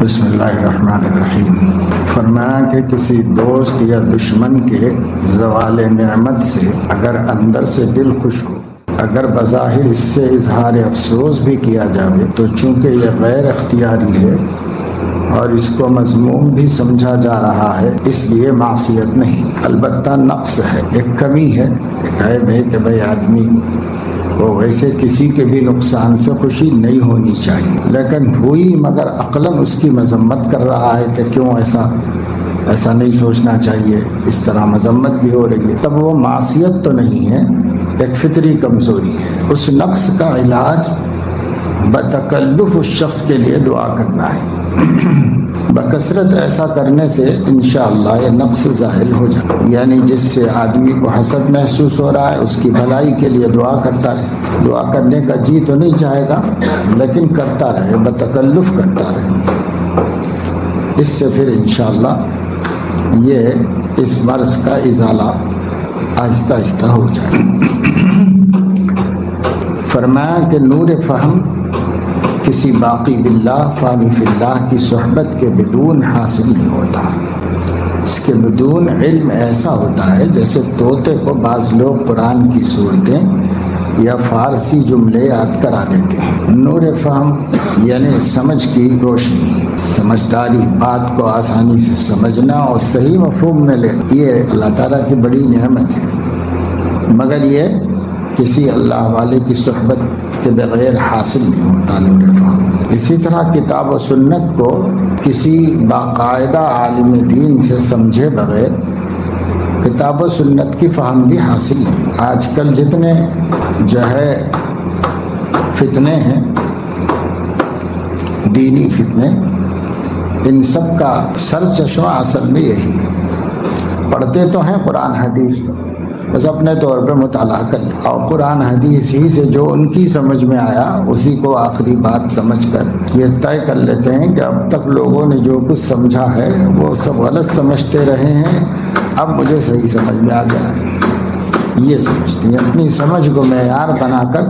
بسم اللہ الرحمن الرحیم۔ فرمایا کہ کسی دوست یا دشمن کے زوال نعمت سے اگر اندر سے دل خوش ہو، اگر بظاہر اس سے اظہار افسوس بھی کیا جائے تو چونکہ یہ غیر اختیاری ہے اور اس کو مذموم بھی سمجھا جا رہا ہے، اس لیے معصیت نہیں، البتہ نقص ہے، ایک کمی ہے، ایک عیب ہے کہ بھئی آدمی وہ ویسے کسی کے بھی نقصان سے خوشی نہیں ہونی چاہیے، لیکن ہوئی مگر عقلاً اس کی مذمت کر رہا ہے کہ کیوں ایسا نہیں سوچنا چاہیے، اس طرح مذمت بھی ہو رہی ہے، تب وہ معصیت تو نہیں ہے، ایک فطری کمزوری ہے۔ اس نقص کا علاج بتکلف اس شخص کے لیے دعا کرنا ہے۔ بکثرت ایسا کرنے سے انشاءاللہ یہ نقص ظاہر ہو جائے، یعنی جس سے آدمی کو حسد محسوس ہو رہا ہے اس کی بھلائی کے لیے دعا کرتا رہے، دعا کرنے کا جی تو نہیں چاہے گا لیکن کرتا رہے، بتکلف کرتا رہے، اس سے پھر انشاءاللہ یہ اس مرض کا ازالہ آہستہ آہستہ ہو جائے۔ فرمایا کہ نور فہم کسی باقی باللہ فانی فی اللہ کی صحبت کے بدون حاصل نہیں ہوتا، اس کے بدون علم ایسا ہوتا ہے جیسے طوطے کو بعض لوگ قرآن کی صورتیں یا فارسی جملے یاد کرا دیتے ہیں۔ نور فہم یعنی سمجھ کی روشنی، سمجھداری، بات کو آسانی سے سمجھنا اور صحیح مفہوم میں لینا، یہ اللہ تعالیٰ کی بڑی نعمت ہے، مگر یہ کسی اللہ والے کی صحبت کے بغیر حاصل نہیں ہوتا نور فہم۔ اسی طرح کتاب و سنت کو کسی باقاعدہ عالم دین سے سمجھے بغیر کتاب و سنت کی فہم بھی حاصل نہیں۔ آج کل جتنے فتنے ہیں، دینی فتنے، ان سب کا سر چشمہ اصل میں یہی، پڑھتے تو ہیں قرآن حدیث، بس اپنے طور پہ مطالعہ کر لیں اور قرآن حدیث ہی سے جو ان کی سمجھ میں آیا اسی کو آخری بات سمجھ کر یہ طے کر لیتے ہیں کہ اب تک لوگوں نے جو کچھ سمجھا ہے وہ سب غلط سمجھتے رہے ہیں، اب مجھے صحیح سمجھ میں آ گیا ہے، یہ سمجھتے ہیں، اپنی سمجھ کو معیار بنا کر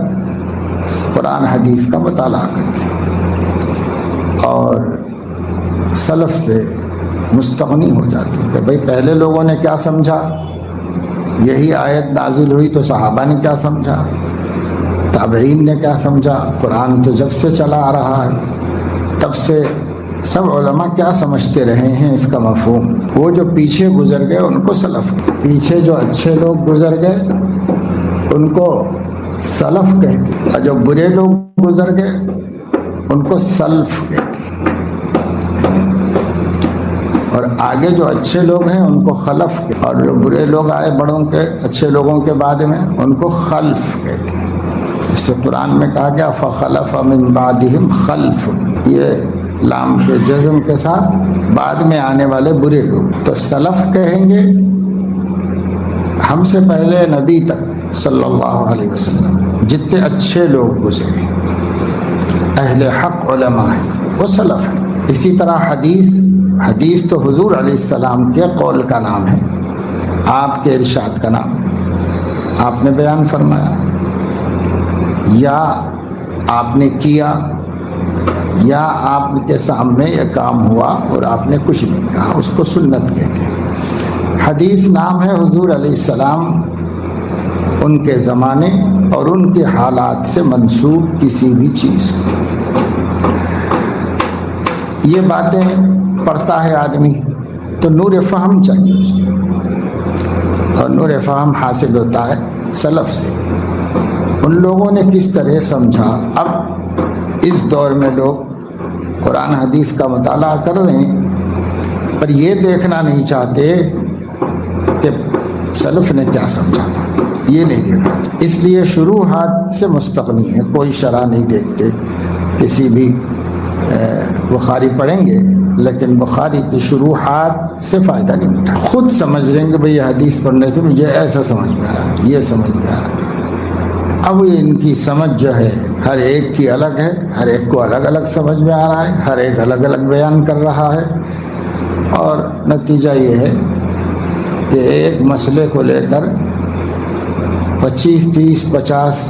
قرآن حدیث کا مطالعہ کرتے ہیں اور سلف سے مستغنی ہو جاتے ہیں کہ بھئی پہلے لوگوں نے کیا سمجھا، یہی آیت نازل ہوئی تو صحابہ نے کیا سمجھا، تابعین نے کیا سمجھا، قرآن تو جب سے چلا آ رہا ہے تب سے سب علماء کیا سمجھتے رہے ہیں اس کا مفہوم، وہ جو پیچھے گزر گئے ان کو سلف، پیچھے جو اچھے لوگ گزر گئے ان کو سلف کہتے، اور جو برے لوگ گزر گئے ان کو سلف کہتے، اور آگے جو اچھے لوگ ہیں ان کو خلف، اور جو برے لوگ آئے بڑوں کے اچھے لوگوں کے بعد میں ان کو خلف کہتے ہیں۔ اس سے قرآن میں کہا گیا فخلف من بعدہم خلف، یہ لام کے جزم کے ساتھ بعد میں آنے والے برے لوگ، تو سلف کہیں گے ہم سے پہلے نبی تک صلی اللہ علیہ وسلم جتنے اچھے لوگ گزرے اہل حق علماء ہیں وہ سلف ہیں۔ اسی طرح حدیث تو حضور علیہ السلام کے قول کا نام ہے، آپ کے ارشاد کا نام ہے، آپ نے بیان فرمایا یا آپ نے کیا یا آپ کے سامنے یہ کام ہوا اور آپ نے کچھ نہیں کہا، اس کو سنت کہتے ہیں۔ حدیث نام ہے حضور علیہ السلام ان کے زمانے اور ان کے حالات سے منسوب کسی بھی چیز کو، یہ باتیں پڑھتا ہے آدمی تو نور فہم چاہیے اسے، اور نور فہم حاصل ہوتا ہے سلف سے، ان لوگوں نے کس طرح سمجھا۔ اب اس دور میں لوگ قرآن حدیث کا مطالعہ کر رہے ہیں پر یہ دیکھنا نہیں چاہتے کہ سلف نے کیا سمجھا تھا، یہ نہیں دیکھنا، اس لیے شروحات سے مستغنی ہے، کوئی شرح نہیں دیکھتے، کسی بھی بخاری پڑھیں گے لیکن بخاری کی شروحات سے فائدہ نہیں اٹھا، خود سمجھ لیں گے بھئی یہ حدیث پڑھنے سے مجھے ایسا سمجھ میں آیا، یہ سمجھ میں آیا۔ اب ان کی سمجھ جو ہے ہر ایک کی الگ ہے، ہر ایک کو الگ الگ سمجھ میں آ رہا ہے، ہر ایک الگ الگ بیان کر رہا ہے، اور نتیجہ یہ ہے کہ ایک مسئلے کو لے کر 25 30 50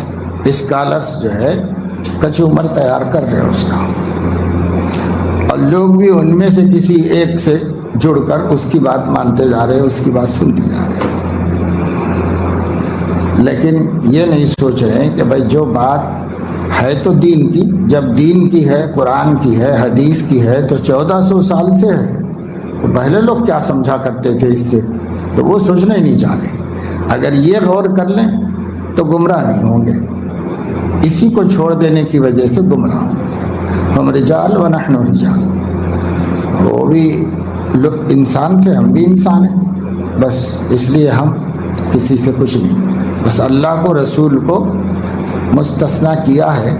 اسکالرز جو ہے کچھ عمر تیار کر رہے ہیں اس کا، اور لوگ بھی ان میں سے کسی ایک سے جڑ کر اس کی بات مانتے جا رہے ہیں، اس کی بات سنتے جا رہے ہیں، لیکن یہ نہیں سوچ رہے ہیں کہ بھائی جو بات ہے تو دین کی، جب دین کی ہے، قرآن کی ہے، حدیث کی ہے تو 1400 سال سے ہے، تو پہلے لوگ کیا سمجھا کرتے تھے اس سے، تو وہ سوچنا ہی نہیں چاہ رہے۔ اگر یہ غور کر لیں تو گمراہ نہیں ہوں گے، اسی کو چھوڑ دینے کی وجہ سے گمراہ ہوں گے۔ ہم رجال و نحن رجال، وہ بھی لوگ انسان تھے، ہم بھی انسان ہیں، بس اس لیے ہم کسی سے کچھ نہیں، بس اللہ کو رسول کو مستثنا کیا ہے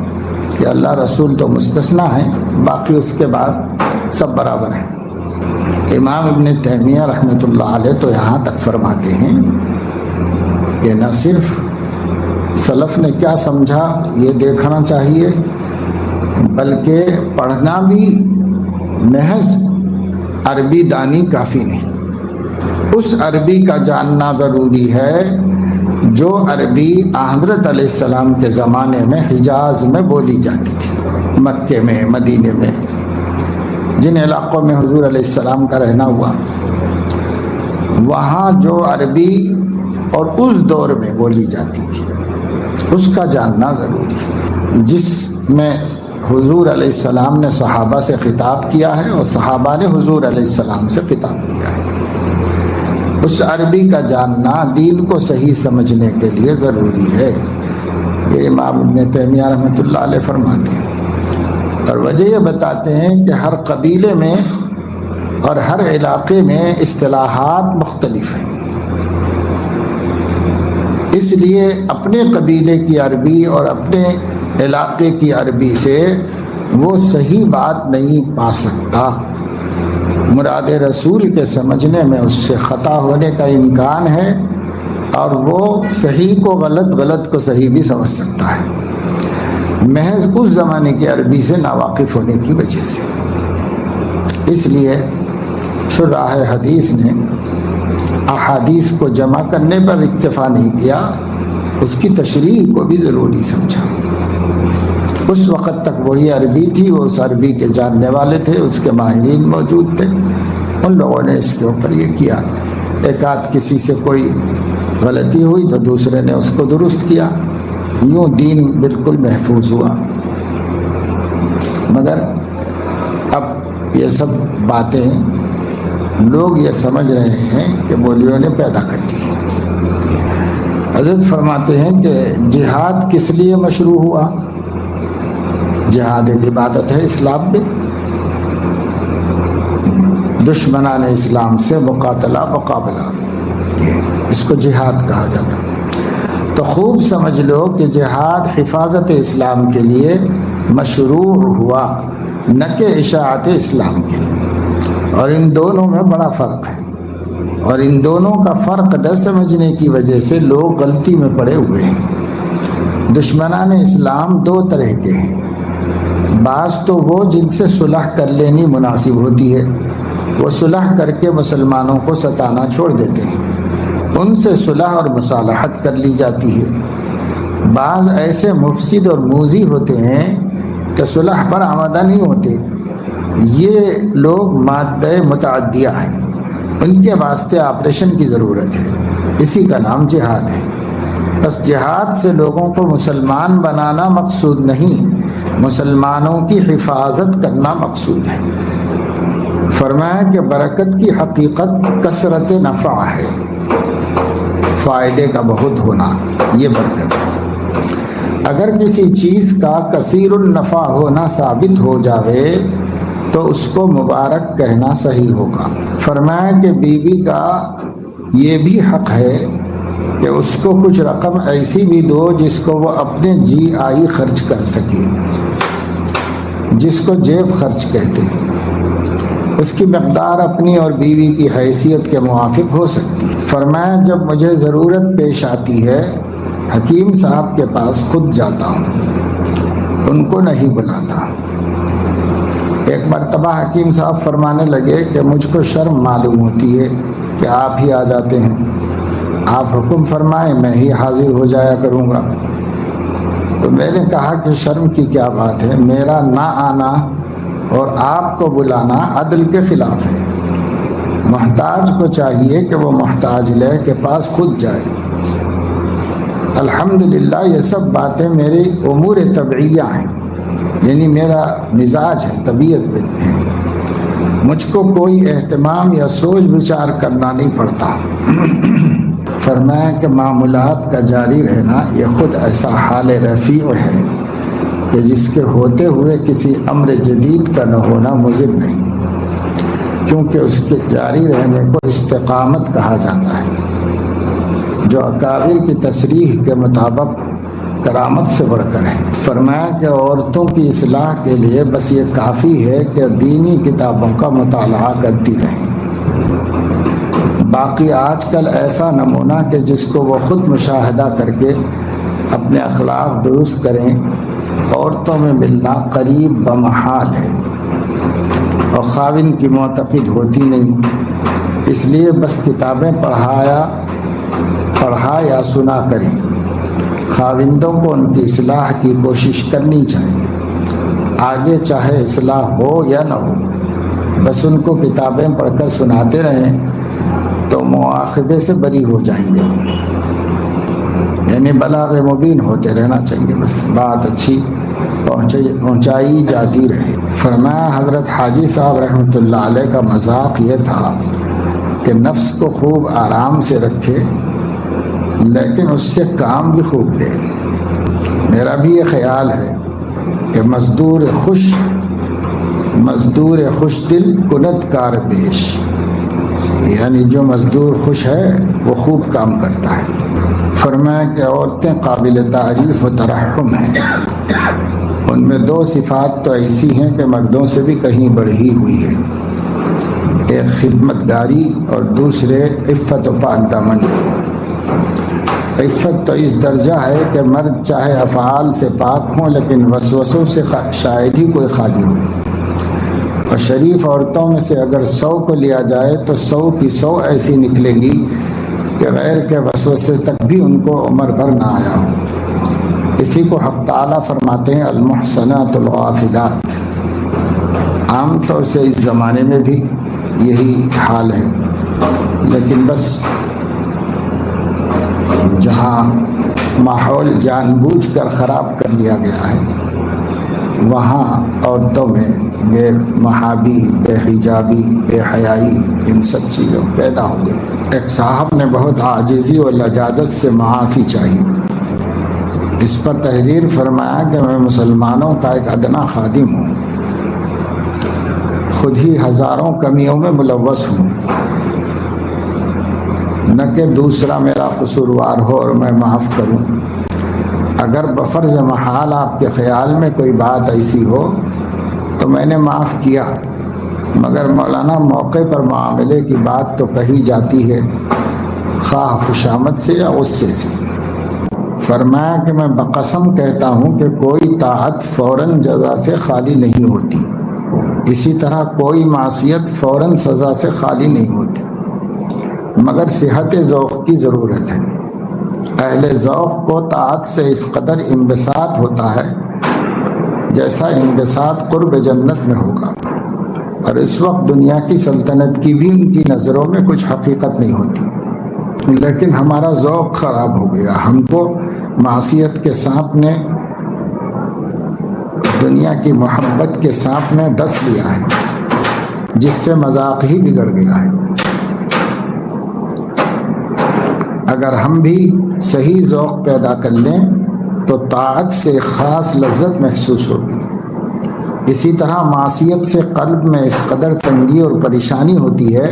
کہ اللہ رسول تو مستثنا ہے، باقی اس کے بعد سب برابر ہیں۔ امام ابن تیمیہ رحمۃ اللہ علیہ تو یہاں تک فرماتے ہیں کہ نہ صرف سلف نے کیا سمجھا یہ دیکھنا چاہیے، بلکہ پڑھنا بھی محض عربی دانی کافی نہیں، اس عربی کا جاننا ضروری ہے جو عربی حضرت علیہ السلام کے زمانے میں حجاز میں بولی جاتی تھی، مکے میں، مدینے میں، جن علاقوں میں حضور علیہ السلام کا رہنا ہوا، وہاں جو عربی اور اس دور میں بولی جاتی تھی اس کا جاننا ضروری ہے، جس میں حضور علیہ السلام نے صحابہ سے خطاب کیا ہے اور صحابہ نے حضور علیہ السلام سے خطاب کیا ہے، اس عربی کا جاننا دین کو صحیح سمجھنے کے لیے ضروری ہے۔ یہ امام ابن تیمیہ رحمۃ اللہ علیہ فرماتے ہیں، اور وجہ یہ بتاتے ہیں کہ ہر قبیلے میں اور ہر علاقے میں اصطلاحات مختلف ہیں، اس لیے اپنے قبیلے کی عربی اور اپنے علاقے کی عربی سے وہ صحیح بات نہیں پا سکتا، مراد رسول کے سمجھنے میں اس سے خطا ہونے کا امکان ہے، اور وہ صحیح کو غلط، غلط کو صحیح بھی سمجھ سکتا ہے، محض اس زمانے کی عربی سے ناواقف ہونے کی وجہ سے۔ اس لیے شراح حدیث نے احادیث کو جمع کرنے پر اکتفا نہیں کیا، اس کی تشریح کو بھی ضروری سمجھا۔ اس وقت تک وہی عربی تھی، وہ اس عربی کے جاننے والے تھے، اس کے ماہرین موجود تھے، ان لوگوں نے اس کے اوپر یہ کیا، ایک آدھ کسی سے کوئی غلطی ہوئی تو دوسرے نے اس کو درست کیا، یوں دین بالکل محفوظ ہوا۔ مگر اب یہ سب باتیں لوگ یہ سمجھ رہے ہیں کہ مولویوں نے پیدا کر دی۔ حضرت فرماتے ہیں کہ جہاد کس لیے مشروع ہوا؟ جہاد ایک عبادت ہے اسلام میں، دشمنان اسلام سے مقاتلہ مقابلہ، اس کو جہاد کہا جاتا۔ تو خوب سمجھ لو کہ جہاد حفاظت اسلام کے لیے مشروع ہوا، نہ کہ اشاعت اسلام کے لیے، اور ان دونوں میں بڑا فرق ہے، اور ان دونوں کا فرق نہ سمجھنے کی وجہ سے لوگ غلطی میں پڑے ہوئے ہیں۔ دشمنان اسلام دو طرح کے ہیں، بعض تو وہ جن سے صلح کر لینی مناسب ہوتی ہے، وہ صلح کر کے مسلمانوں کو ستانا چھوڑ دیتے ہیں، ان سے صلح اور مصالحت کر لی جاتی ہے۔ بعض ایسے مفسد اور موذی ہوتے ہیں کہ صلح پر آمادہ نہیں ہوتے، یہ لوگ مادہ متعدیہ ہیں، ان کے واسطے آپریشن کی ضرورت ہے، اسی کا نام جہاد ہے۔ بس جہاد سے لوگوں کو مسلمان بنانا مقصود نہیں، مسلمانوں کی حفاظت کرنا مقصود ہے۔ فرمایا کہ برکت کی حقیقت کثرت نفع ہے، فائدے کا بہت ہونا، یہ برکت ہے۔ اگر کسی چیز کا کثیر النفع ہونا ثابت ہو جاوے تو اس کو مبارک کہنا صحیح ہوگا۔ فرمایا کہ بیوی کا یہ بھی حق ہے کہ اس کو کچھ رقم ایسی بھی دو جس کو وہ اپنے جی آئی خرچ کر سکے، جس کو جیب خرچ کہتے ہیں، اس کی مقدار اپنی اور بیوی کی حیثیت کے موافق ہو سکتی ہے۔ فرمایا جب مجھے ضرورت پیش آتی ہے حکیم صاحب کے پاس خود جاتا ہوں، ان کو نہیں بلاتا۔ ایک مرتبہ حکیم صاحب فرمانے لگے کہ مجھ کو شرم معلوم ہوتی ہے کہ آپ ہی آ جاتے ہیں، آپ حکم فرمائیں میں ہی حاضر ہو جایا کروں گا۔ تو میں نے کہا کہ شرم کی کیا بات ہے، میرا نہ آنا اور آپ کو بلانا عدل کے خلاف ہے۔ محتاج کو چاہیے کہ وہ محتاج لے کے پاس خود جائے۔ الحمدللہ یہ سب باتیں میری امور طبعیہ ہیں، یعنی میرا مزاج ہے، طبیعت ہے، مجھ کو کوئی اہتمام یا سوچ بچار کرنا نہیں پڑتا۔ فرمایا کہ معمولات کا جاری رہنا یہ خود ایسا حال رفیع ہے کہ جس کے ہوتے ہوئے کسی امر جدید کا نہ ہونا مضر نہیں، کیونکہ اس کے جاری رہنے کو استقامت کہا جاتا ہے، جو اکابر کی تصریح کے مطابق کرامت سے بڑھ کر ہے۔ فرمایا کہ عورتوں کی اصلاح کے لیے بس یہ کافی ہے کہ دینی کتابوں کا مطالعہ کرتی رہیں۔ باقی آج کل ایسا نمونہ کہ جس کو وہ خود مشاہدہ کر کے اپنے اخلاق درست کریں، عورتوں میں ملنا قریب بمحال ہے، اور خاوند کی معتقد ہوتی نہیں، اس لیے بس کتابیں پڑھا یا سنا کریں۔ خاوندوں کو ان کی اصلاح کی کوشش کرنی چاہیے، آگے چاہے اصلاح ہو یا نہ ہو، بس ان کو کتابیں پڑھ کر سناتے رہیں تو مواخذے سے بری ہو جائیں گے، یعنی بلاغ مبین ہوتے رہنا چاہیے، بس بات اچھی پہنچائی جاتی رہے۔ فرمایا حضرت حاجی صاحب رحمۃ اللہ علیہ کا مذاق یہ تھا کہ نفس کو خوب آرام سے رکھے لیکن اس سے کام بھی خوب لے۔ میرا بھی یہ خیال ہے کہ مزدور خوش دل کنت کار پیش، یعنی جو مزدور خوش ہے وہ خوب کام کرتا ہے۔ فرمایا کہ عورتیں قابل تعریف و ترحم ہیں، ان میں دو صفات تو ایسی ہیں کہ مردوں سے بھی کہیں بڑھی ہوئی ہے، ایک خدمت گاری اور دوسرے عفت و پاک دامنی۔ عفت تو اس درجہ ہے کہ مرد چاہے افعال سے پاک ہوں لیکن وسوسوں سے شاید ہی کوئی خالی ہو، اور شریف عورتوں میں سے اگر 100 کو لیا جائے تو 100 کی 100 ایسی نکلیں گی کہ غیر کے وسوسے تک بھی ان کو عمر بھر نہ آیا ہو۔ اسی کو حق تعالیٰ فرماتے ہیں المحصنات الغافلات۔ عام طور سے اس زمانے میں بھی یہی حال ہے، لیکن بس جہاں ماحول جان بوجھ کر خراب کر لیا گیا ہے وہاں عورتوں میں بے محابی، بے حجابی، بے حیائی، ان سب چیزوں پیدا ہو گئی۔ ایک صاحب نے بہت عاجزی اور لجاجت سے معافی چاہی، اس پر تحریر فرمایا کہ میں مسلمانوں کا ایک ادنا خادم ہوں، خود ہی ہزاروں کمیوں میں ملوث ہوں، نہ کہ دوسرا میرا قصوروار ہو اور میں معاف کروں۔ اگر بفرض محال آپ کے خیال میں کوئی بات ایسی ہو تو میں نے معاف کیا، مگر مولانا موقع پر معاملے کی بات تو کہی جاتی ہے، خواہ خوشامد سے یا غصے سے۔ فرمایا کہ میں بقسم کہتا ہوں کہ کوئی طاعت فوراً جزا سے خالی نہیں ہوتی، اسی طرح کوئی معصیت فوراً سزا سے خالی نہیں ہوتی، مگر صحت ذوق کی ضرورت ہے۔ اہل ذوق کو طاعت سے اس قدر انبساط ہوتا ہے جیسا انبساط قرب جنت میں ہوگا، اور اس وقت دنیا کی سلطنت کی بھی ان کی نظروں میں کچھ حقیقت نہیں ہوتی، لیکن ہمارا ذوق خراب ہو گیا، ہم کو معصیت کے سانپ نے دنیا کی محبت کے سانپ نے ڈس لیا ہے، جس سے مذاق ہی بگڑ گیا ہے۔ اگر ہم بھی صحیح ذوق پیدا کر لیں تو طاعت سے خاص لذت محسوس ہوگی۔ اسی طرح معصیت سے قلب میں اس قدر تنگی اور پریشانی ہوتی ہے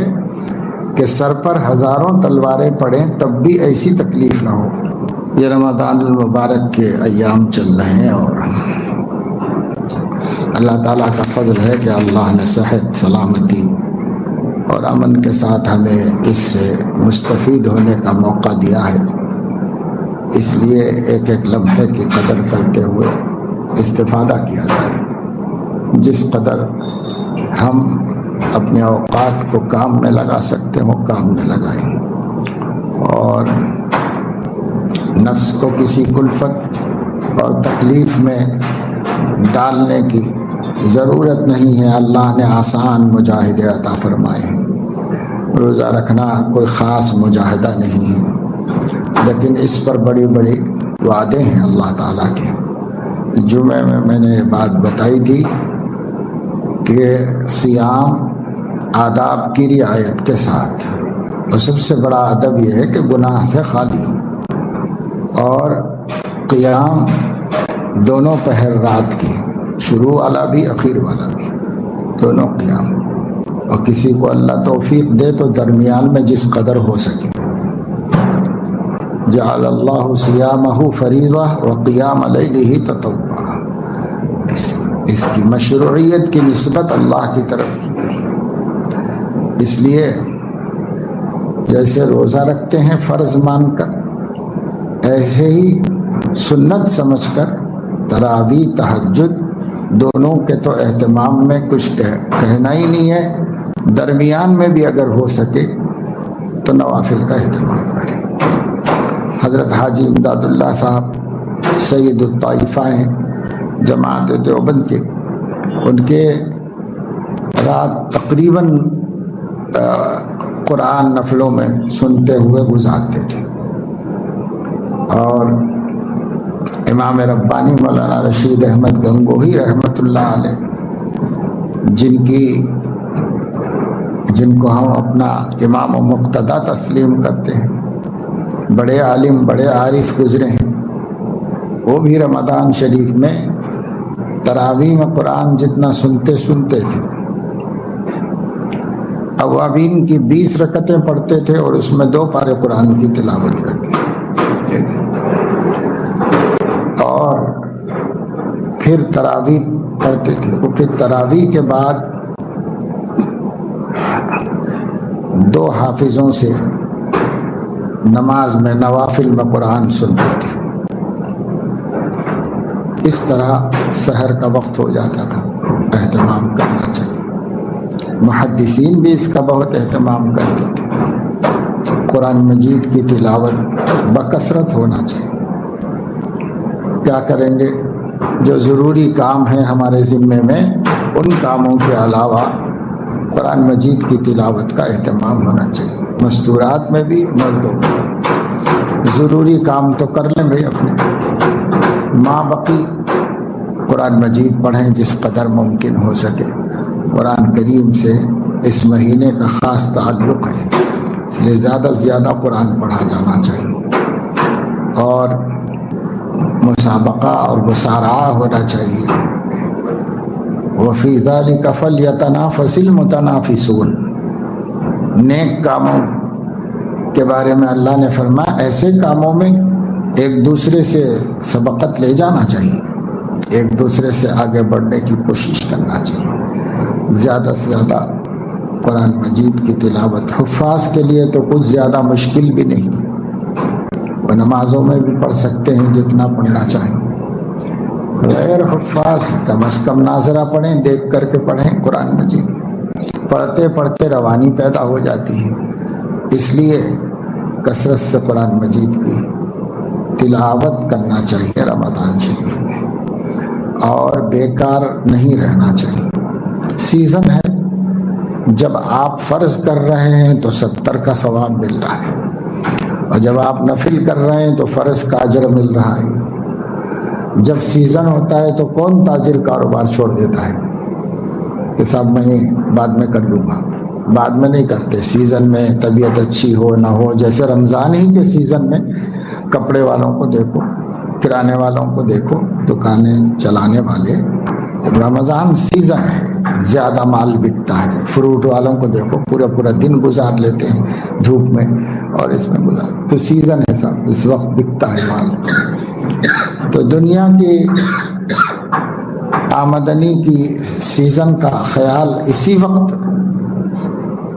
کہ سر پر ہزاروں تلواریں پڑیں تب بھی ایسی تکلیف نہ ہو۔ یہ رمضان المبارک کے ایام چل رہے ہیں اور اللہ تعالیٰ کا فضل ہے کہ اللہ نے صحت، سلامتی اور امن کے ساتھ ہمیں اس سے مستفید ہونے کا موقع دیا ہے، اس لیے ایک ایک لمحے کی قدر کرتے ہوئے استفادہ کیا جائے۔ جس قدر ہم اپنے اوقات کو کام میں لگا سکتے ہوں کام میں لگائیں، اور نفس کو کسی کلفت اور تکلیف میں ڈالنے کی ضرورت نہیں ہے، اللہ نے آسان مجاہدے عطا فرمائے ہیں۔ روزہ رکھنا کوئی خاص مجاہدہ نہیں ہے، لیکن اس پر بڑی بڑی وعدے ہیں اللہ تعالیٰ کے۔ جمعے میں نے بات بتائی تھی کہ سیام آداب کی رعایت کے ساتھ، اور سب سے بڑا ادب یہ ہے کہ گناہ سے خالی ہو، اور قیام دونوں پہر رات کی، شروع والا بھی اخیر والا بھی، دونوں قیام، اور کسی کو اللہ توفیق دے تو درمیان میں جس قدر ہو سکے۔ جعل اللہ صیامہ فریضہ وقیام لیلہ تطوعا، اس کی مشروعیت کی نسبت اللہ کی طرف کی گئی۔ اس لیے جیسے روزہ رکھتے ہیں فرض مان کر، ایسے ہی سنت سمجھ کر تراویح تہجد دونوں کے تو اہتمام میں کچھ کہنا ہی نہیں ہے، درمیان میں بھی اگر ہو سکے تو نوافل کا اہتمام کریں۔ حضرت حاجی امداد اللہ صاحب سید الطائفہ ہیں جماعت دیوبند کے، ان کے رات تقریباً قرآن نفلوں میں سنتے ہوئے گزارتے تھے، اور امام ربانی مولانا رشید احمد گنگوہی رحمۃ اللہ علیہ، جن کو ہم اپنا امام و مقتدا تسلیم کرتے ہیں، بڑے عالم بڑے عارف گزرے ہیں، وہ بھی رمضان شریف میں تراویح میں قرآن جتنا سنتے تھے، اوابین کی 20 رکعتیں پڑھتے تھے اور اس میں 2 پارے قرآن کی تلاوت کرتے، اور پھر تراویح پڑھتے تھے۔ وہ پھر تراویح کے بعد 2 حافظوں سے نماز میں نوافل میں قرآن سنتے تھے۔ اس طرح سحر کا وقت ہو جاتا تھا، اہتمام کرنا چاہیے۔ محدثین بھی اس کا بہت اہتمام کرتے تھے۔ قرآن مجید کی تلاوت بکثرت ہونا چاہیے۔ کیا کریں گے؟ جو ضروری کام ہے ہمارے ذمے میں، ان کاموں کے علاوہ قرآن مجید کی تلاوت کا اہتمام ہونا چاہیے، مستورات میں بھی مردوں میں۔ ضروری کام تو کر لیں بھائی اپنے، ماں بقی قرآن مجید پڑھیں جس قدر ممکن ہو سکے۔ قرآن کریم سے اس مہینے کا خاص تعلق ہے، اس لیے زیادہ سے زیادہ قرآن پڑھا جانا چاہیے، اور مسابقہ اور مسارعہ ہونا چاہیے۔ وَفِي ذَلِكَ فَلْيَتَنَافَسِ الْمُتَنَافِسُونَ، نیک کاموں کے بارے میں اللہ نے فرمایا ایسے کاموں میں ایک دوسرے سے سبقت لے جانا چاہیے، ایک دوسرے سے آگے بڑھنے کی کوشش کرنا چاہیے۔ زیادہ سے زیادہ قرآن مجید کی تلاوت حفاظ کے لیے تو کچھ زیادہ مشکل بھی نہیں، وہ نمازوں میں بھی پڑھ سکتے ہیں جتنا پڑھنا چاہیں۔ غیر حفاظ کم از کم ناظرہ پڑھیں، دیکھ کر کے پڑھیں قرآن مجید، پڑھتے پڑھتے روانی پیدا ہو جاتی ہے۔ اس لیے کثرت سے قرآن مجید کی تلاوت کرنا چاہیے رمضان شریف میں، اور بیکار نہیں رہنا چاہیے۔ سیزن ہے، جب آپ فرض کر رہے ہیں تو 70 کا ثواب مل رہا ہے، اور جب آپ نفل کر رہے ہیں تو فرض کا اجر مل رہا ہے۔ جب سیزن ہوتا ہے تو کون تاجر کاروبار چھوڑ دیتا ہے کہ صاحب میں بعد میں کر لوں گا؟ بعد میں نہیں کرتے، سیزن میں طبیعت اچھی ہو نہ ہو، جیسے رمضان ہی کے سیزن میں کپڑے والوں کو دیکھو، کرانے والوں کو دیکھو، دکانیں چلانے والے، رمضان سیزن ہے، زیادہ مال بکتا ہے۔ فروٹ والوں کو دیکھو، پورا دن گزار لیتے ہیں دھوپ میں، اور اس میں گزار، تو سیزن ہے صاحب، اس وقت بکتا ہے مال۔ تو دنیا کی آمدنی کی سیزن کا خیال اسی وقت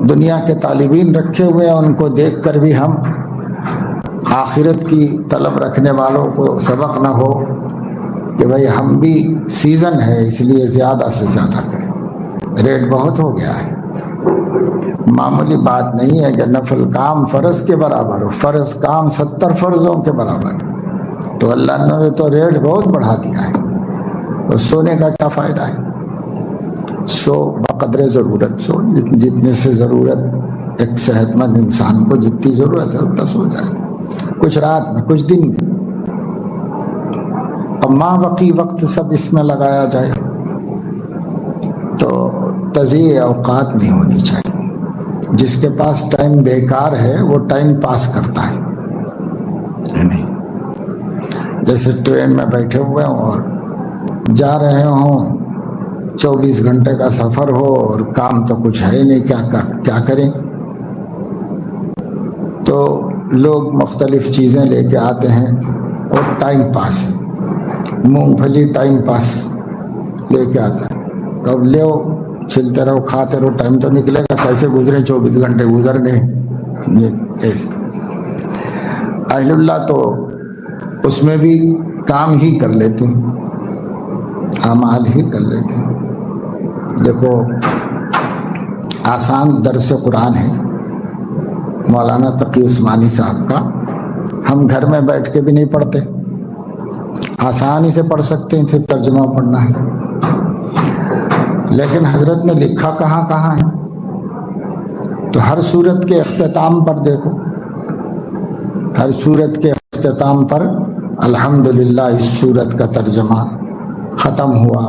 دنیا کے طالبین رکھے ہوئے ہیں، ان کو دیکھ کر بھی ہم آخرت کی طلب رکھنے والوں کو سبق نہ ہو کہ بھئی ہم بھی سیزن ہے اس لیے زیادہ سے زیادہ کریں۔ ریٹ بہت ہو گیا ہے، معمولی بات نہیں ہے کہ نفل کام فرض کے برابر ہو، فرض کام 70 فرضوں کے برابر، تو اللہ نے تو ریٹ بہت بڑھا دیا ہے، تو سونے کا کیا فائدہ ہے؟ سو بقدر ضرورت سو، جتنے سے ضرورت ایک صحت مند انسان کو جتنی ضرورت ہے اتنا سو جائے، کچھ رات میں کچھ دن میں، اور ماں بقی وقت سب اس میں لگایا جائے تو تضییع اوقات نہیں ہونی چاہیے۔ جس کے پاس ٹائم بیکار ہے وہ ٹائم پاس کرتا ہے نہیں، جیسے ٹرین میں بیٹھے ہوئے ہوں اور جا رہے ہوں، 24 گھنٹے کا سفر ہو اور کام تو کچھ ہے نہیں، کیا کریں؟ تو لوگ مختلف چیزیں لے کے آتے ہیں اور ٹائم پاس، مونگ پھلی ٹائم پاس لے کے آتا ہے، تو اب لے چھلتے رہو کھاتے رہو، ٹائم تو نکلے گا، کیسے گزرے 24 گھنٹے گزر گئے ایسے۔ اہل اللہ تو اس میں بھی کام ہی کر لیتے ہیں، اعمال ہی کر لیتے ہیں۔ دیکھو آسان درس قرآن ہے مولانا تقی عثمانی صاحب کا، ہم گھر میں بیٹھ کے بھی نہیں پڑھتے، آسانی سے پڑھ سکتے ہیں، صرف ترجمہ پڑھنا ہے، لیکن حضرت نے لکھا کہاں ہے؟ تو ہر سورت کے اختتام پر دیکھو، ہر سورت کے اختتام پر الحمدللہ اس سورت کا ترجمہ ختم ہوا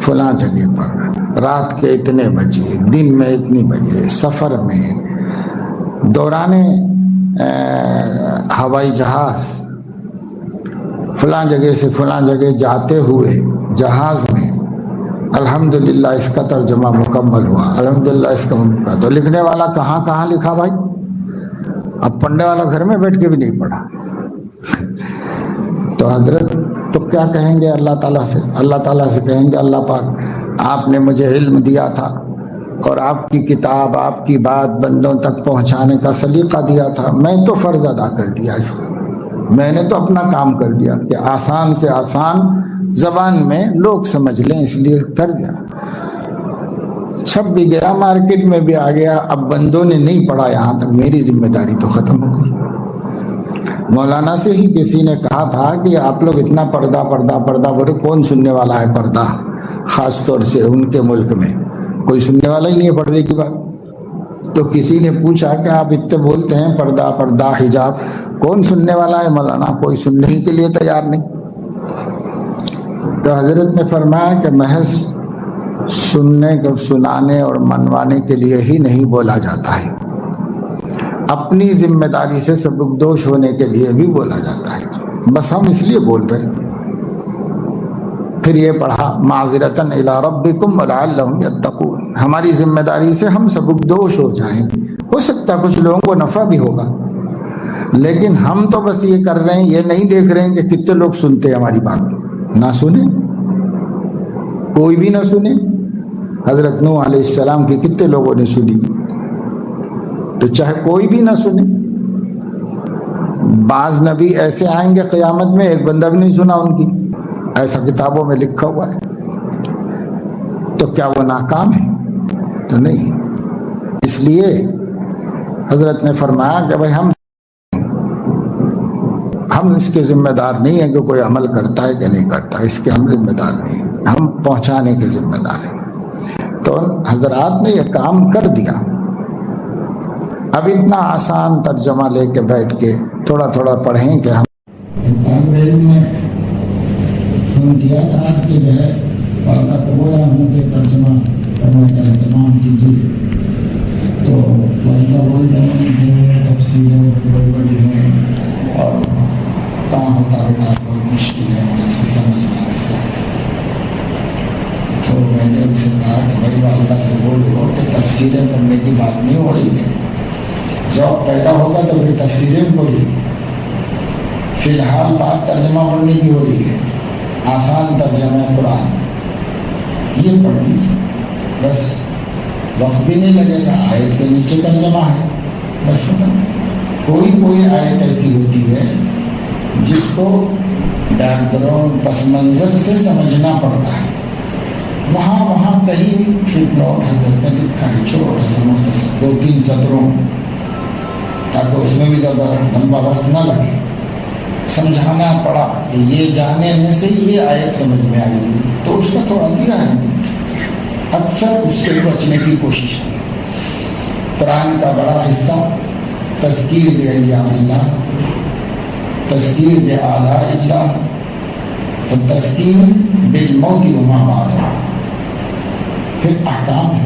فلاں جگہ پر، رات کے اتنے بجے، دن میں اتنی بجے، سفر میں، دوران ہوائی جہاز، فلاں جگہ سے فلاں جگہ جاتے ہوئے جہاز میں الحمدللہ اس کا ترجمہ مکمل ہوا، الحمدللہ اس کا مکمل۔ تو لکھنے والا کہاں لکھا بھائی؟ اب پڑھنے والا گھر میں بیٹھ کے بھی نہیں پڑھا۔ تو حضرت تو کیا کہیں گے اللہ تعالیٰ سے؟ اللہ تعالیٰ سے کہیں گے اللہ پاک آپ نے مجھے علم دیا تھا اور آپ کی کتاب، آپ کی بات بندوں تک پہنچانے کا سلیقہ دیا تھا، میں تو فرض ادا کر دیا، میں نے تو اپنا کام کر دیا کہ آسان سے آسان زبان میں لوگ سمجھ لیں، اس لیے کر دیا، چھپ بھی گیا، مارکیٹ میں بھی آ گیا، اب بندوں نے نہیں پڑھا یہاں تک، میری ذمہ داری تو ختم ہو گئی۔ مولانا سے ہی کسی نے کہا تھا کہ آپ لوگ اتنا پردہ بولے، کون سننے والا ہے پردہ؟ خاص طور سے ان کے ملک میں کوئی سننے والا ہی نہیں ہے پردے کی بات۔ تو کسی نے پوچھا کہ آپ اتنے بولتے ہیں پردہ حجاب، کون سننے والا ہے؟ مولانا کوئی سننے ہی کے لیے تیار نہیں۔ تو حضرت نے فرمایا کہ محض سننے کو، سنانے اور منوانے کے لیے ہی نہیں بولا جاتا ہے، اپنی ذمہ داری سے سبکدوش ہونے کے لیے بھی بولا جاتا ہے، بس ہم اس لیے بول رہے ہیں۔ پھر یہ پڑھا معذرتاً الی ربکم ولعلہم یتقون، ہماری ذمہ داری سے ہم سبکدوش ہو جائیں، ہو سکتا ہے کچھ لوگوں کو نفع بھی ہوگا، لیکن ہم تو بس یہ کر رہے ہیں، یہ نہیں دیکھ رہے ہیں کہ کتنے لوگ سنتے ہیں ہماری بات، نہ سنیں، کوئی بھی نہ سنے۔ حضرت نوح علیہ السلام کی کتنے لوگوں نے سنی؟ تو چاہے کوئی بھی نہ سنے، بعض نبی ایسے آئیں گے قیامت میں ایک بندہ بھی نہیں سنا ان کی، ایسا کتابوں میں لکھا ہوا ہے، تو کیا وہ ناکام ہے؟ تو نہیں۔ اس لیے حضرت نے فرمایا کہ بھائی ہم اس کے ذمہ دار نہیں ہیں کہ کوئی عمل کرتا ہے کہ نہیں کرتا، اس کے ہم ذمہ دار نہیں ہیں، ہم پہنچانے کے ذمہ دار ہیں۔ تو حضرات نے یہ کام کر دیا۔ اب اتنا آسان ترجمہ لے کے بیٹھ کے تھوڑا پڑھیں کہ ہم دیا تھا کہ جو ہے پردہ کو بولا ہوں کہ ترجمہ کرنے کا اہتمام کیجیے، تو پردہ بول رہے ہیں، تفسیریں بڑی ہیں اور کام ہوتا رہتا بہت مشکل ہے جیسے سمجھنے کے ساتھ۔ تو میں نے ان سے کہا کہ بھائی والدہ سے بولو کہ تفسیریں پڑھنے کی بات نہیں ہو رہی ہے، ذوق پیدا ہوگا تو پھر تفسیریں پڑھی، فی الحال بات ترجمہ پڑھنے کی ہو رہی ہے، آسان ترجمہ قرآن یہ پڑھ لیجیے، بس وقت بھی نہیں لگے گا، آیت کے نیچے ترجمہ ہے، بس کوئی آیت ایسی ہوتی ہے جس کو بیک گراؤنڈ پس منظر سے سمجھنا پڑتا ہے، وہاں کہیں فٹ نوٹ حضرت نے لکھا ہے چھوٹا سا مختصر 2-3 سطروں میں، تاکہ اس میں بھی زیادہ لمبا وقت نہ لگے، سمجھانا پڑا کہ یہ جاننے سے یہ آیت سمجھ میں آئی، تو اس کا تھوڑا دیا ہے، اکثر اس سے بچنے کی کوشش کی. قرآن کا بڑا حصہ تذکیر بایام اللہ، تذکیر بآلاء اللہ، اور تذکیر بالموت وما بعد، پھر احکام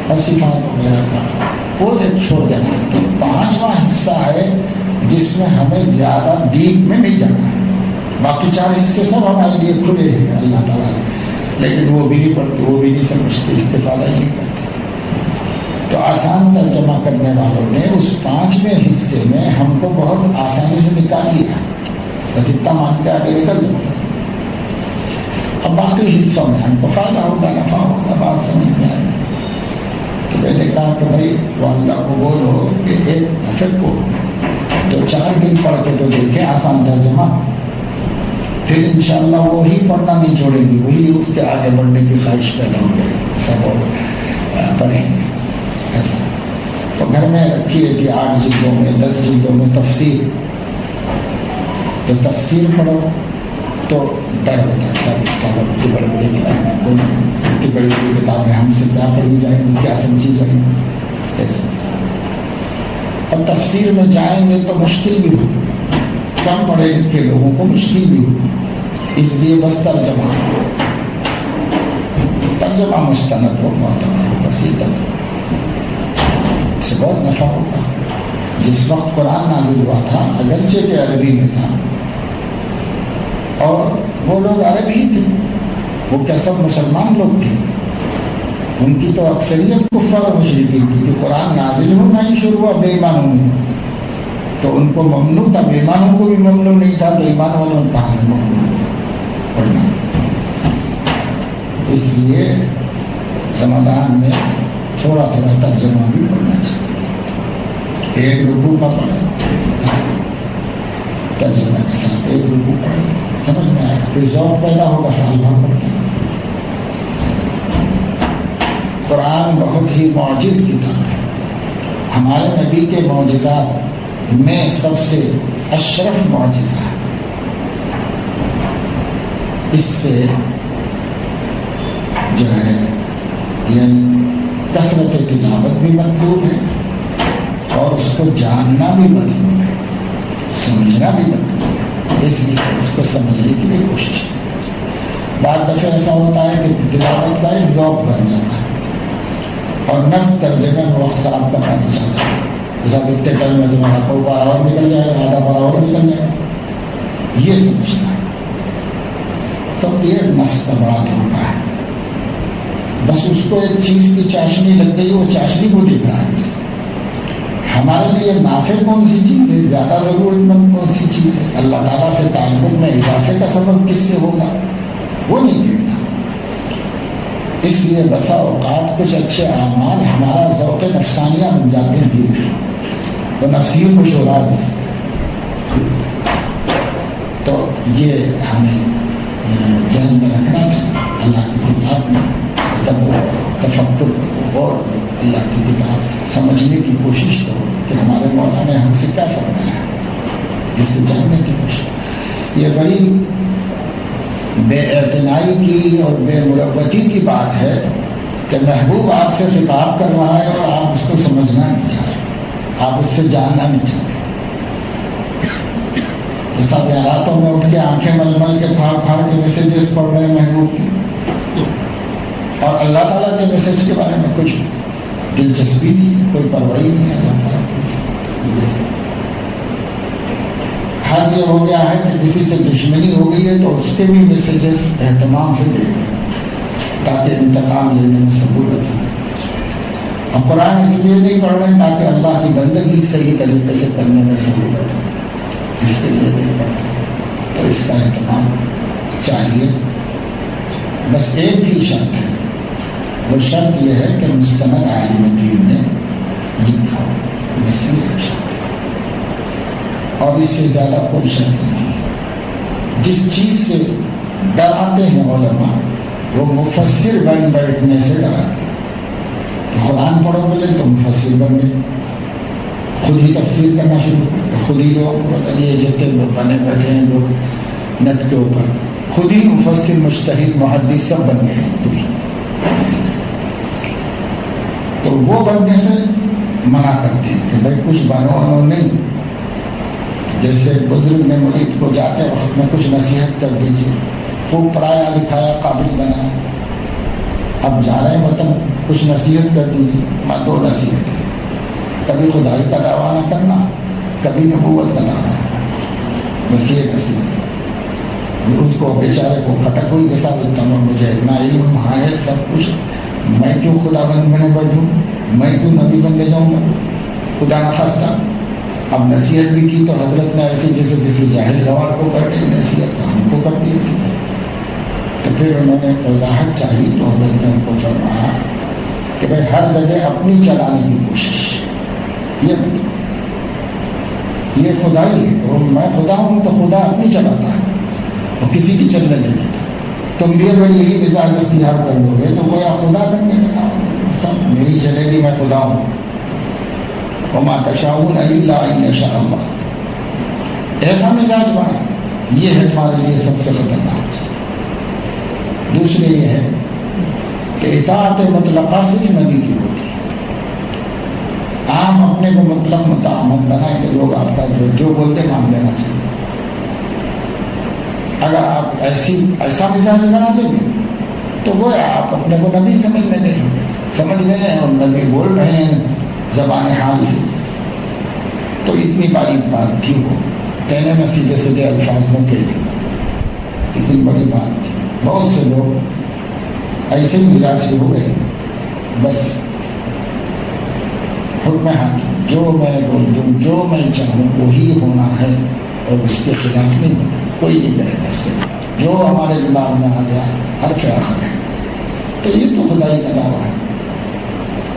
اور صفات وغیرہ کا وہ ایک چھوڑ دینا ہے. تو 5واں حصہ ہے جس میں ہمیں زیادہ ڈیپ میں نہیں جانا ہے. باقی 4 حصے سب ہمارے لیے کھلے ہیں اللہ تعالیٰ نے، لیکن وہ بھی نہیں پڑھتے، وہ بھی نہیں سمجھتے، استفادہ ہی نہیں کرتے. تو آسان ترجمہ کرنے والوں نے اس 5ویں حصے میں ہم کو بہت آسانی سے نکال لیا، بس اتنا مان کے آگے نکل جائے. اب باقی حصوں میں ہم کو فائدہ ہوگا، نفع ہوگا، بات سمجھ میں آئے. تو میں نے کہا کہ بھائی والدہ کو بولو کہ ایک دفعہ کو 2-4 دن پڑھ کے تو دیکھیں آسان ترجمہ، پھر انشاءاللہ وہی پڑھنا نہیں چھوڑیں گی، وہی اس کے آگے بڑھنے کی خواہش پیدا ہو جائے گی، سب اور پڑھیں گے ایسا. تو گھر میں رکھی رہتی 8 جلدوں میں 10 جلدوں میں تفسیر. تو تفسیر پڑھو تو ڈر ہوتا ہے، سب اتنی بڑی بڑی کتابیں، اتنی بڑی بڑی کتابیں ہم سے کیا پڑھی جائیں گی، کیا سمجھی جائیں گی ایسا. اور تفسیر میں جائیں گے تو مشکل بھی ہو، کم پڑھے لکھے لوگوں کو مشکل بھی ہو. اس لیے بس ترجمہ مستند ہو، معتبر ہو، بس یہ ترجمہ اس سے بہت نفع ہوگا. جس وقت قرآن نازل ہوا تھا اگرچہ کہ عربی میں تھا، اور وہ لوگ عرب ہی تھے، وہ کیا سب مسلمان لوگ تھے، ان کی تو اکثریت کفار و مشرکین کی تھی. قرآن نازل ہونا ہی شروع ہوا بے ایمانوں میں، تو ان کو ممنوع تھا، بے ایمانوں کو بھی ممنوع نہیں تھا، تو ایمان والوں نے کہاں سے ممنوع پڑھنا. اس لیے رمضان میں تھوڑا تھوڑا ترجمہ بھی پڑھنا چاہیے. ایک رکوع کا پڑھیں ترجمہ کے ساتھ، ایک رکوع پڑھیں، سمجھ میں آئے، پھر ذوق پیدا ہوگا، سال بھر پڑھتے ہیں. قرآن بہت ہی معجز کتاب ہے. ہمارے نبی کے معجزات میں سب سے اشرف معجزہ ہے. اس سے جو ہے یعنی کثرت تلاوت بھی مطلوب ہے، اور اس کو جاننا بھی مطلوب ہے، سمجھنا بھی مطلوب ہے. اس لیے اس کو سمجھنے کی بھی کوشش کریں. بعض دفعہ ایسا ہوتا ہے کہ تلاوت کا ایک ذوق بن جاتا ہے، اور نفس ترجمے میں وقت خراب کرنا نہیں چاہتا. جیسا اتنے ٹائم میں تمہارا کوئی بارہ اور نکل جائے گا، آدھا بارہ اور نکل جائے گا، یہ سمجھتا ہے. تو یہ نفس کا بڑا دھوکہ ہے. بس اس کو ایک چیز کی چاشنی لگ گئی، وہ چاشنی کو دیکھ رہا ہے. ہمارے لیے نافع کون سی چیز ہے، زیادہ ضرورت مند کون سی چیز ہے، اللہ تعالیٰ سے تعلق میں اضافے کا سبب کس سے ہوگا، وہ نہیں دیکھتا. اس لیے بسا اوقات کچھ اچھے اعمال ہمارا ذوق نفسانیہ بن جاتے ہیں دھیرے، وہ نفسی خوش ہو رہا ہے. تو یہ ہمیں ذہن میں رکھنا چاہیے. اللہ کی کتاب میں تفکر کرو، غور کرو، اللہ کی کتاب سے سمجھنے کی کوشش کرو کہ ہمارے مولا نے ہم سے کیا فرمایا ہے، اس کو جاننے کی کوشش. یہ بڑی بے اعتنائی کی اور بے مروتی کی بات ہے کہ محبوب آپ سے خطاب کر رہا ہے اور آپ اس کو سمجھنا نہیں چاہتے، آپ اس سے جاننا نہیں چاہتے. جیسا راتوں میں اٹھ کے آنکھیں مل مل کے پھاڑ پھاڑ کے میسیجز پڑھ رہے ہیں محبوب کی، اور اللہ تعالیٰ کے میسج کے بارے میں کچھ دلچسپی نہیں، کوئی پرواہ نہیں ہے اللہ تعالیٰ کی. حال یہ ہو گیا ہے کہ کسی سے دشمنی ہو گئی ہے تو اس کے بھی میسیجز اہتمام سے دے دیں تاکہ انتقام لینے میں سہولت ہو. اور قرآن اس لیے نہیں پڑھ رہے تاکہ اللہ کی بندگی صحیح طریقے سے کرنے میں سہولت ہو، اس کے لیے نہیں پڑھتے. تو اس کا اہتمام چاہیے. بس ایک ہی شرط ہے، وہ شرط یہ ہے کہ مستند عالم دین نے لکھا ہو، بس یہ ایک شرط ہے، اور اس سے زیادہ کوئی شرط نہیں ہے. جس چیز سے ڈراتے ہیں علماء وہ مفسر بن بیٹھنے سے ڈراتے ہیں. قرآن پڑھو بولے تو مفسر بن گئے، خود ہی تفسیر کرنا شروع کر، خود ہی لوگ بتائیے جتنے لوگ بنے بیٹھے ہیں لوگ نٹ کے اوپر، خود ہی مفسر مجتہد محدث سب بن گئے ہیں خود ہی. تو وہ بننے سے منع کرتے ہیں کہ بھائی کچھ بنو نہیں. جیسے بزرگ نے مرید کو جاتے وقت میں کچھ نصیحت کر دیجیے، خوب پڑھایا لکھایا قابل بنایا، اب جا رہے ہیں وطن کچھ نصیحت کر دیجیے. ہاں 2 نصیحتیں، کبھی خدائی کا دعویٰ نہ کرنا، کبھی نبوت کا دعویٰ نہ کرنا، بس یہ نصیحت. اس کو بیچارے کو کھٹک ہوئی کے ساتھ اتنا مجھے اتنا علم ہے سب کچھ، میں کیوں خدا بننے بیٹھوں، میں کیوں نبی بننے جاؤں گا، خدا نہ خواستہ. اب نصیحت بھی کی تو حضرت نے ایسے جیسے کسی جاہل گوار کو کر رہی نصیحت ہم کو کر دی تھی. تو پھر انہوں نے وضاحت چاہی تو حضرت نے ان کو فرمایا کہ بھائی ہر جگہ اپنی چلانے کی کوشش، یہ خدائی ہے اور میں خدا ہوں تو خدا اپنی چلاتا ہے اور کسی کی چلنے نہیں دیتا. تم بھی اگر یہی مزاج اختیار کر لو گے تو گویا خدا کرنے لگا، سب میری چلے گی، میں خدا ہوں. وما تشاؤون الا ان یشاء اللہ. ایسا مزاج بنا، یہ ہے تمہارے لیے سب سے خطرناک. دوسرے یہ ہے کہ اطاعت مطلقہ صرف نبی کی ہوتی ہے. عام اپنے کو مطلق متعمد بنائیں کہ لوگ آپ کا جو بولتے مان لینا چاہیے. اگر آپ ایسا مزاج بنا دیں گے تو وہ آپ اپنے کو نبی سمجھ گئے ہیں اور نبی بول رہے ہیں زبان حال سے. تو اتنی باریک بات تھی، وہ کہنے میں سیدھے سیدھے الفاظ میں کہہ دی، اتنی بڑی بات تھی. بہت سے لوگ ایسے ہی مزاج کے ہوئے، بس حکم حاکم، جو میں بول دوں جو میں چاہوں وہی ہونا ہے اور اس کے خلاف نہیں ہونا، کوئی نہیں کرے گا اس کے خلاف. جو ہمارے دماغ میں آ گیا حرف آخر ہے. تو یہ تو خدائی کا دعویٰ ہے،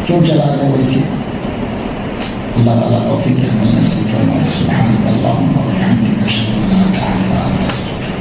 کیوں چلا رہے ویسے. اللہ تعالیٰ توفیق عمل نصیب فرمائے. سبحانک اللہم و بحمدک اشہد ان لا الہ الا انت استغفرک.